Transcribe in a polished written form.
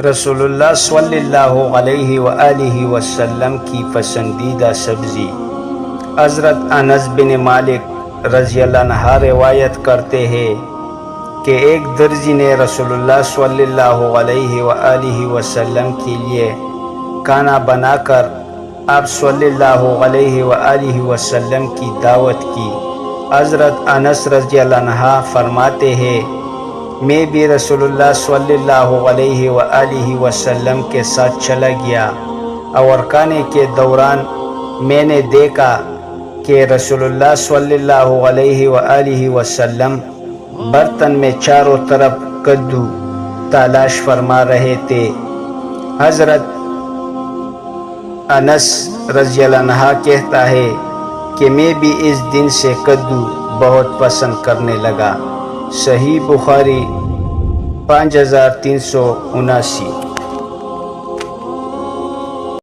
رسول اللہ صلی اللہ علیہ وآلہ وسلم کی پسندیدہ سبزی۔ حضرت انس بن مالک رضی اللہ عنہ روایت کرتے ہیں کہ ایک درزی نے رسول اللہ صلی اللہ علیہ وآلہ وسلم کے لیے کھانا بنا کر آپ صلی اللہ علیہ وآلہ وسلم کی دعوت کی۔ حضرت انس رضی اللہ عنہ فرماتے ہیں میں بھی رسول اللہ صلی اللہ علیہ وآلہ وسلم کے ساتھ چلا گیا اور کھانے کے دوران میں نے دیکھا کہ رسول اللہ صلی اللہ علیہ وآلہ وسلم برتن میں چاروں طرف کدو تلاش فرما رہے تھے۔ حضرت انس رضی اللہ عنہ کہتا ہے کہ میں بھی اس دن سے کدو بہت پسند کرنے لگا۔ صحیح بخاری 5379۔